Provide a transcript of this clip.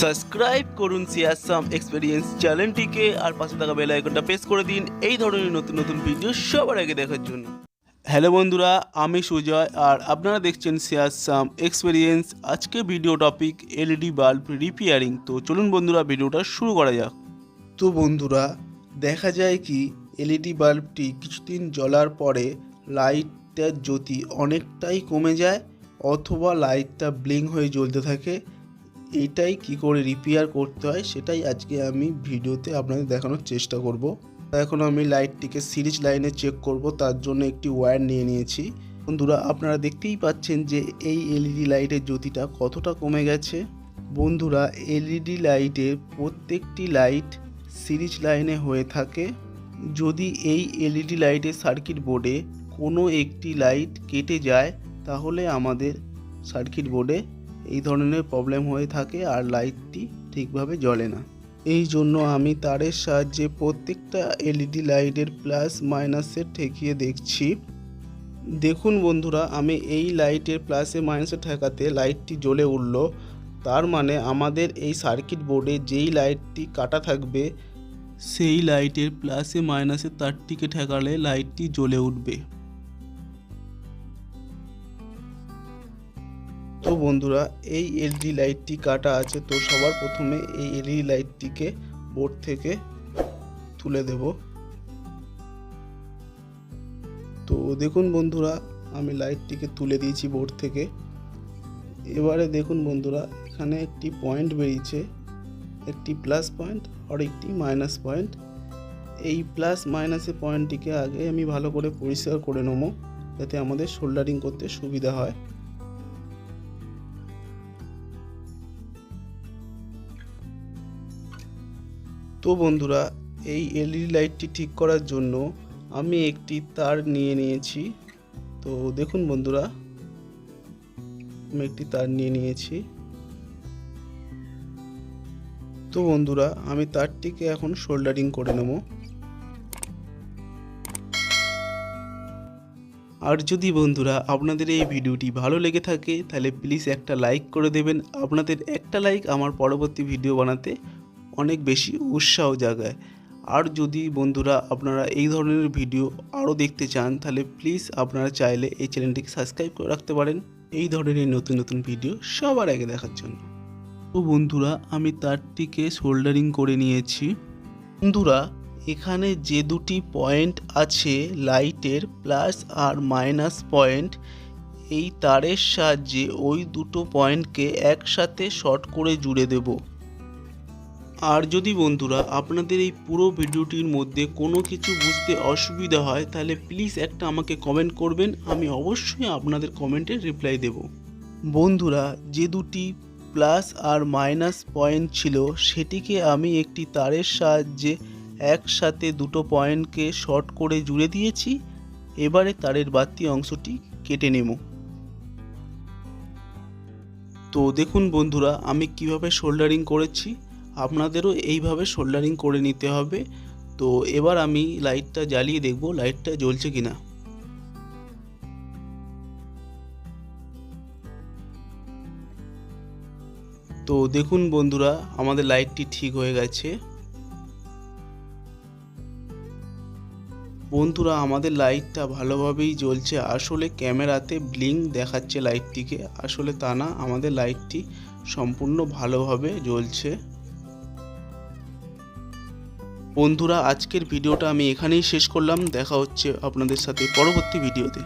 Subscribe করুন share সাম experience চ্যানেলটিকে আর পাশে থাকা বেল আইকনটা প্রেস করে দিন এই ধরনের নতুন নতুন ভিডিও সবার আগে দেখার জন্য। হ্যালো বন্ধুরা, আমি সুজয় আর আপনারা দেখছেন শেয়ার সাম এক্সপেরিয়েন্স। আজকে video topic LED bulb repairing. তো চলুন বন্ধুরা ভিডিওটা শুরু করা যাক। তো বন্ধুরা, দেখা যায় কি এলইডি বাল্বটি কিছুদিন জ্বলার পরে লাইটটার জ্যোতি অনেকটাই কমে যায় অথবা লাইটটা ব্লিঙ্ক হয়ে জ্বলতে থাকে। এটাই কি করে রিপেয়ার করতে হয় সেটাই আজকে আমি ভিডিওতে আপনাদের দেখানোর চেষ্টা করব। এখন আমি লাইটটিকে সিরিজ লাইনে চেক করব, তার জন্য একটি ওয়্যার নিয়ে নিয়েছি। বন্ধুরা, আপনারা দেখতেই পাচ্ছেন যে এই এলইডি লাইটের জ্যোতিটা কতটা কমে গেছে। বন্ধুরা, এলইডি লাইটের প্রত্যেকটি লাইট সিরিজ লাইনে হয়ে থাকে। যদি এই এলইডি লাইটের সার্কিট বোর্ডে কোনো একটি লাইট কেটে যায় তাহলে আমাদের সার্কিট বোর্ডে এই ধরনের প্রবলেম হয়ে থাকে আর লাইটটি ঠিকভাবে জ্বলে না। এই জন্য আমি তারের সাহায্যে প্রত্যেকটা এলইডি লাইটের প্লাস মাইনাসে ঠেকিয়ে দেখছি। দেখুন বন্ধুরা, আমি এই লাইটের প্লাসে মাইনাসে ঠেকাতে লাইটটি জ্বলে উঠল। তার মানে আমাদের এই সার্কিট বোর্ডে যেই লাইটটি কাটা থাকবে সেই লাইটের প্লাসে মাইনাসে তারটিকে ঠেকালে লাইটটি জ্বলে উঠবে। তো বন্ধুরা, এই এলইডি লাইটটি কাটা আছে, তো সবার প্রথমে এই এলইডি লাইটটিকে বোর্ড থেকে তুলে দেব। তো দেখুন বন্ধুরা, আমি লাইটটিকে তুলে দিয়েছি বোর্ড থেকে। এবারে দেখুন বন্ধুরা, এখানে একটি পয়েন্ট বেরিয়েছে, একটি প্লাস পয়েন্ট আর একটি মাইনাস পয়েন্ট। এই প্লাস মাইনাসের পয়েন্টটিকে আগে আমি ভালো করে পরিষ্কার করে নেব যাতে আমাদের সোল্ডারিং করতে সুবিধা হয়। তো বন্ধুরা, এই এলইডি লাইটটি ঠিক করার জন্য আমি একটি তার নিয়ে নিয়েছি। তো দেখুন বন্ধুরা, আমি একটি তার নিয়ে নিয়েছি। তো বন্ধুরা, আমি তারটিকে এখন সোল্ডারিং করে নেব। আর যদি বন্ধুরা আপনাদের এই ভিডিওটি ভালো লেগে থাকে তাহলে প্লিজ একটা লাইক করে দেবেন। আপনাদের একটা লাইক আমার পরবর্তী ভিডিও বানাতে অনেক বেশি উৎসাহ জাগায়। আর যদি বন্ধুরা আপনারা এই ধরনের ভিডিও আরও দেখতে চান তাহলে প্লিজ আপনারা চাইলে এই চ্যানেলটিকে সাবস্ক্রাইব করে রাখতে পারেন এই ধরনের নতুন নতুন ভিডিও সবার আগে দেখার জন্য। তো বন্ধুরা, আমি তারটিকে সোল্ডারিং করে নিয়েছি। বন্ধুরা, এখানে যে দুটি পয়েন্ট আছে লাইটের প্লাস আর মাইনাস পয়েন্ট, এই তারের সাহায্যে ওই দুটো পয়েন্টকে একসাথে শর্ট করে জুড়ে দেব। আর যদি বন্ধুরা আপনাদের এই পুরো ভিডিওটির মধ্যে কোনো কিছু বুঝতে অসুবিধা হয় তাহলে প্লিজ একটা আমাকে কমেন্ট করবেন, আমি অবশ্যই আপনাদের কমেন্টের রিপ্লাই দেব। বন্ধুরা, যে দুটি প্লাস আর মাইনাস পয়েন্ট ছিল সেটিকে আমি একটি তারের সাহায্যে একসাথে দুটো পয়েন্টকে শর্ট করে জুড়ে দিয়েছি। এবারে তারের বাড়তি অংশটি কেটে নেব। তো দেখুন বন্ধুরা, আমি কিভাবে সোল্ডারিং করেছি, আপনাদেরও এইভাবে সোল্ডারিং করে নিতে হবে। তো এবার আমি লাইটটা জ্বালিয়ে দেখব লাইটটা জ্বলছে কিনা। তো দেখুন বন্ধুরা, আমাদের লাইটটি ঠিক হয়ে গেছে। বন্ধুরা, আমাদের লাইটটা ভালোভাবেই জ্বলছে। আসলে ক্যামেরাতে ব্লিঙ্ক দেখাচ্ছে লাইটটিকে, আসলে তা না, আমাদের লাইটটি সম্পূর্ণ ভালোভাবে জ্বলছে। বন্ধুরা, আজকের ভিডিওটা আমি এখানেই শেষ করলাম। দেখা হচ্ছে আপনাদের সাথে পরবর্তী ভিডিওতে।